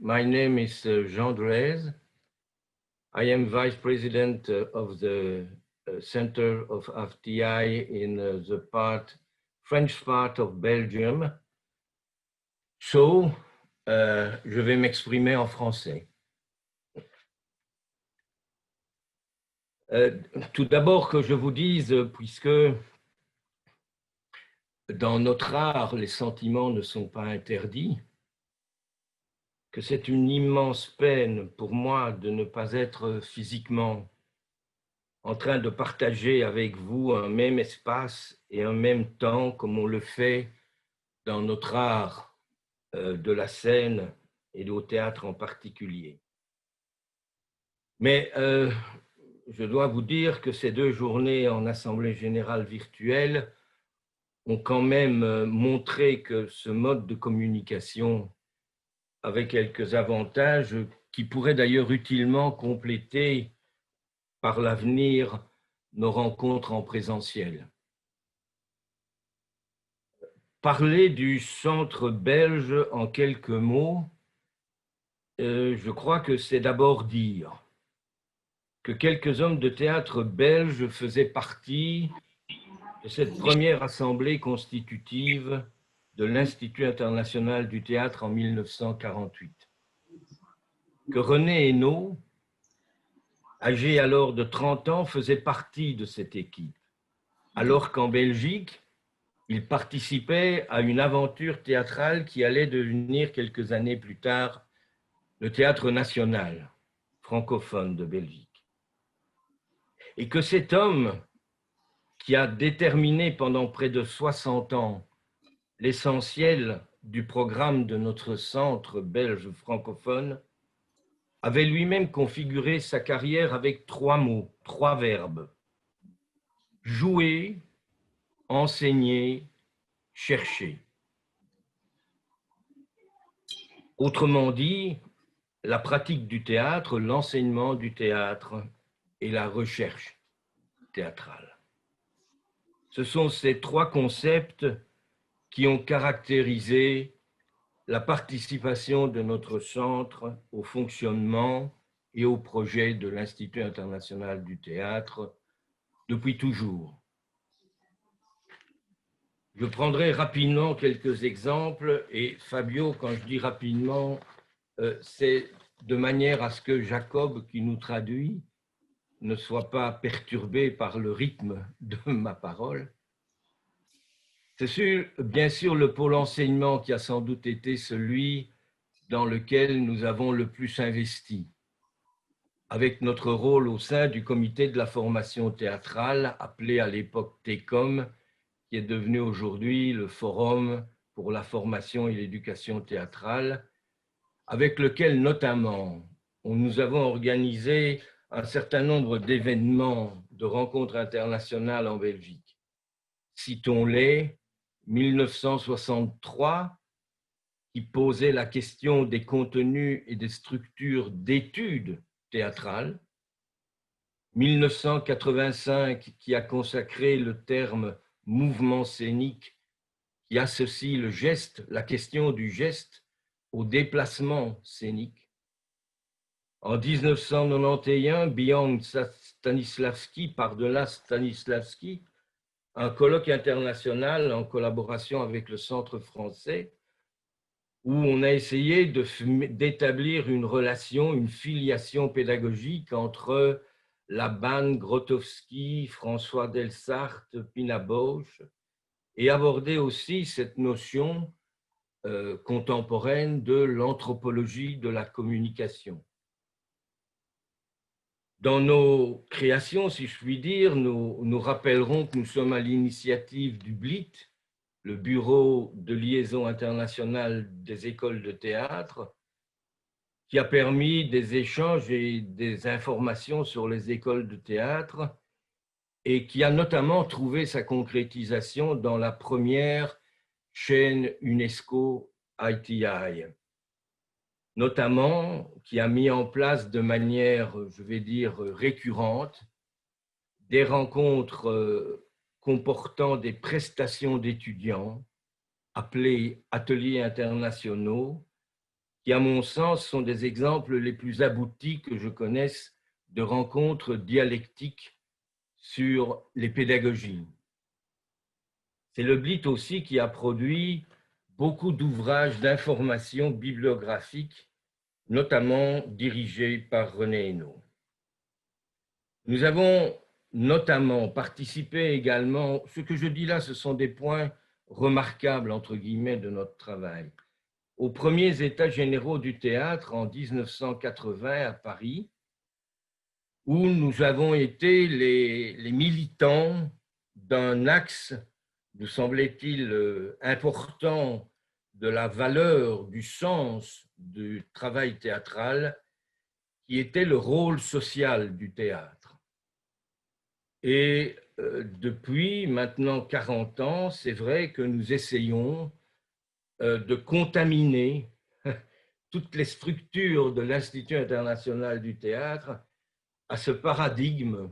My name is Jean Drèze. I am Vice President of the Center of FTI in the French part of Belgium. So, je vais m'exprimer en français. Tout d'abord que je vous dise, puisque dans notre art, les sentiments ne sont pas interdits, que c'est une immense peine pour moi de ne pas être physiquement en train de partager avec vous un même espace et un même temps comme on le fait dans notre art de la scène et au théâtre en particulier. Mais je dois vous dire que ces 2 journées en Assemblée générale virtuelle ont quand même montré que ce mode de communication avait quelques avantages qui pourraient d'ailleurs utilement compléter par l'avenir nos rencontres en présentiel. Parler du centre belge en quelques mots, je crois que c'est d'abord dire que quelques hommes de théâtre belges faisaient partie de cette première assemblée constitutive de l'Institut international du théâtre en 1948. Que René Hénault, âgé alors de 30 ans, faisait partie de cette équipe, alors qu'en Belgique, il participait à une aventure théâtrale qui allait devenir quelques années plus tard le Théâtre national francophone de Belgique. Et que cet homme qui a déterminé pendant près de 60 ans l'essentiel du programme de notre centre belge francophone avait lui-même configuré sa carrière avec 3 mots, 3 verbes. Jouer, enseigner, chercher. Autrement dit, la pratique du théâtre, l'enseignement du théâtre et la recherche théâtrale. Ce sont ces 3 concepts qui ont caractérisé la participation de notre centre au fonctionnement et au projet de l'Institut international du théâtre depuis toujours. Je prendrai rapidement quelques exemples et Fabio, quand je dis rapidement, c'est de manière à ce que Jacob, qui nous traduit, ne soit pas perturbé par le rythme de ma parole. C'est bien sûr le pôle enseignement qui a sans doute été celui dans lequel nous avons le plus investi, avec notre rôle au sein du comité de la formation théâtrale, appelé à l'époque TECOM, qui est devenu aujourd'hui le Forum pour la formation et l'éducation théâtrale, avec lequel notamment nous avons organisé un certain nombre d'événements, de rencontres internationales en Belgique. Citons-les, 1963, qui posait la question des contenus et des structures d'études théâtrales, 1985, qui a consacré le terme mouvement scénique, qui associe le geste, la question du geste, au déplacement scénique. En 1991, Beyond Stanislavski, par-delà Stanislavski, un colloque international en collaboration avec le Centre français, où on a essayé d'établir une relation, une filiation pédagogique entre Laban, Grotowski, François Delsarte, Pina Bausch, et aborder aussi cette notion contemporaine de l'anthropologie de la communication. Dans nos créations, si je puis dire, nous rappellerons que nous sommes à l'initiative du BLIT, le Bureau de liaison internationale des écoles de théâtre, qui a permis des échanges et des informations sur les écoles de théâtre et qui a notamment trouvé sa concrétisation dans la première chaîne UNESCO ITI, notamment qui a mis en place de manière, je vais dire, récurrente, des rencontres comportant des prestations d'étudiants appelées ateliers internationaux, qui, à mon sens, sont des exemples les plus aboutis que je connaisse de rencontres dialectiques sur les pédagogies. C'est le BLIT aussi qui a produit beaucoup d'ouvrages d'information bibliographique, notamment dirigés par René Hainaut. Nous avons notamment participé également, ce que je dis là, ce sont des points remarquables, entre guillemets, de notre travail, aux premiers États généraux du théâtre en 1980 à Paris, où nous avons été les militants d'un axe, nous semblait-il, important de la valeur, du sens du travail théâtral, qui était le rôle social du théâtre. Et depuis maintenant 40 ans, c'est vrai que nous essayons de contaminer toutes les structures de l'Institut international du théâtre à ce paradigme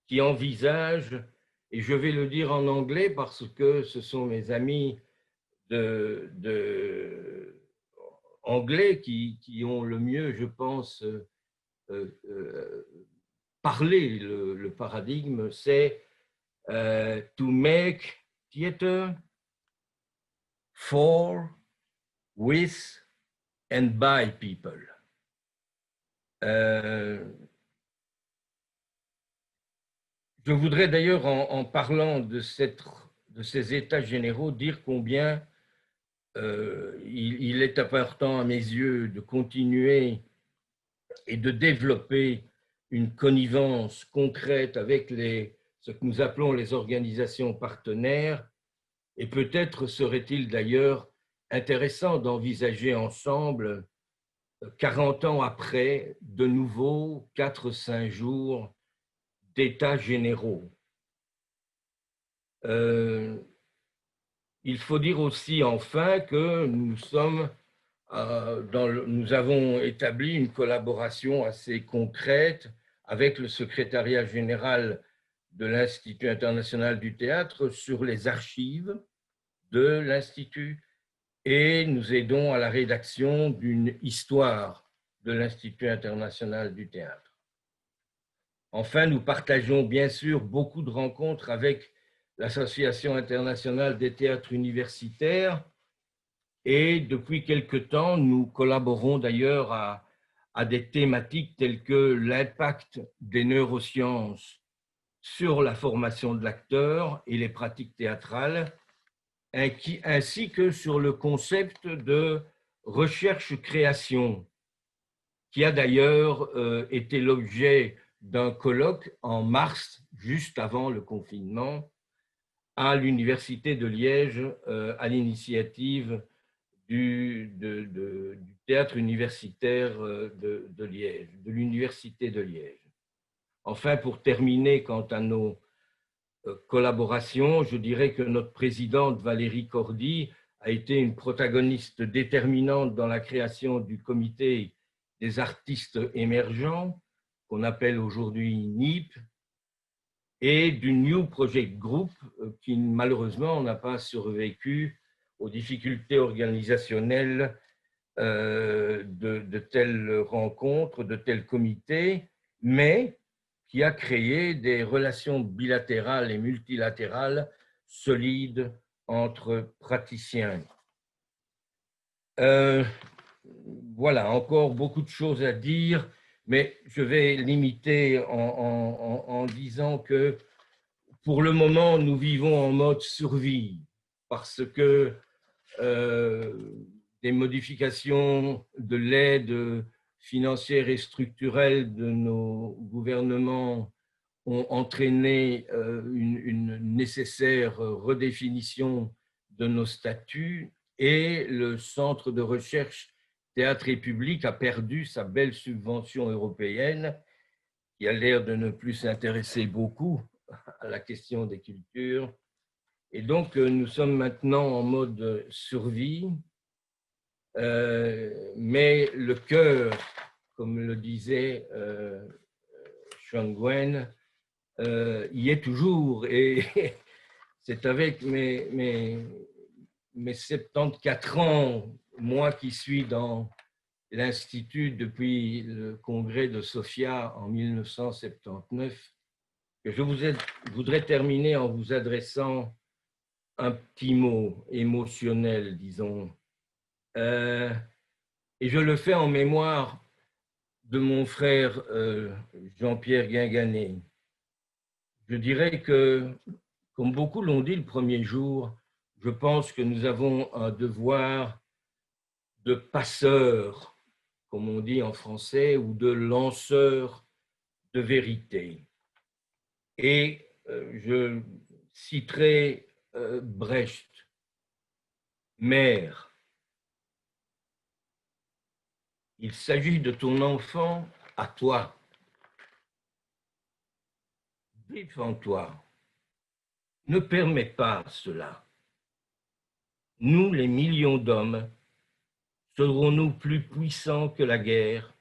qui envisage, et je vais le dire en anglais parce que ce sont mes amis anglais qui ont le mieux, je pense, parlé le paradigme, c'est to make theater for, with and by people. Je voudrais d'ailleurs, en parlant de ces états généraux, dire combien il est important à mes yeux de continuer et de développer une connivence concrète avec ce que nous appelons les organisations partenaires. Et peut-être serait-il d'ailleurs intéressant d'envisager ensemble, 40 ans après, de nouveau 4-5 jours d'états généraux. Il faut dire aussi enfin que nous avons établi une collaboration assez concrète avec le secrétariat général de l'Institut international du théâtre sur les archives de l'Institut et nous aidons à la rédaction d'une histoire de l'Institut international du théâtre. Enfin, nous partageons bien sûr beaucoup de rencontres avec l'Association internationale des théâtres universitaires et depuis quelque temps, nous collaborons d'ailleurs à des thématiques telles que l'impact des neurosciences sur la formation de l'acteur et les pratiques théâtrales, ainsi que sur le concept de recherche-création, qui a d'ailleurs été l'objet d'un colloque en mars, juste avant le confinement, à l'Université de Liège, à l'initiative du théâtre universitaire de Liège, de l'Université de Liège. Enfin, pour terminer, quant à nos collaborations, je dirais que notre présidente Valérie Cordy a été une protagoniste déterminante dans la création du comité des artistes émergents, qu'on appelle aujourd'hui NIP, et du New Project Group, qui malheureusement n'a pas survécu aux difficultés organisationnelles de telles rencontres, de tels comités, mais qui a créé des relations bilatérales et multilatérales solides entre praticiens. Voilà, encore beaucoup de choses à dire, mais je vais limiter en disant que pour le moment, nous vivons en mode survie parce que des modifications de l'aide financière et structurelle de nos gouvernements ont entraîné une nécessaire redéfinition de nos statuts et le Centre de recherche Théâtre et Public a perdu sa belle subvention européenne qui a l'air de ne plus s'intéresser beaucoup à la question des cultures. Et donc, nous sommes maintenant en mode survie, mais le cœur, comme le disait Xuan Nguyen, y est toujours. Et c'est avec mes 74 ans, moi qui suis dans l'Institut depuis le congrès de Sofia en 1979, que je voudrais terminer en vous adressant un petit mot émotionnel, disons. Et je le fais en mémoire de mon frère Jean-Pierre Guinganet. Je dirais que, comme beaucoup l'ont dit le premier jour, je pense que nous avons un devoir de passeur, comme on dit en français, ou de lanceur de vérité. Et je citerai Brecht, Mère. Il s'agit de ton enfant à toi. Défends-toi. Ne permets pas cela. Nous, les millions d'hommes, serons-nous plus puissants que la guerre?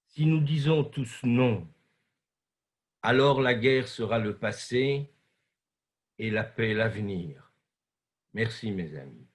Si nous disons tous non, alors la guerre sera le passé et la paix l'avenir. Merci mes amis.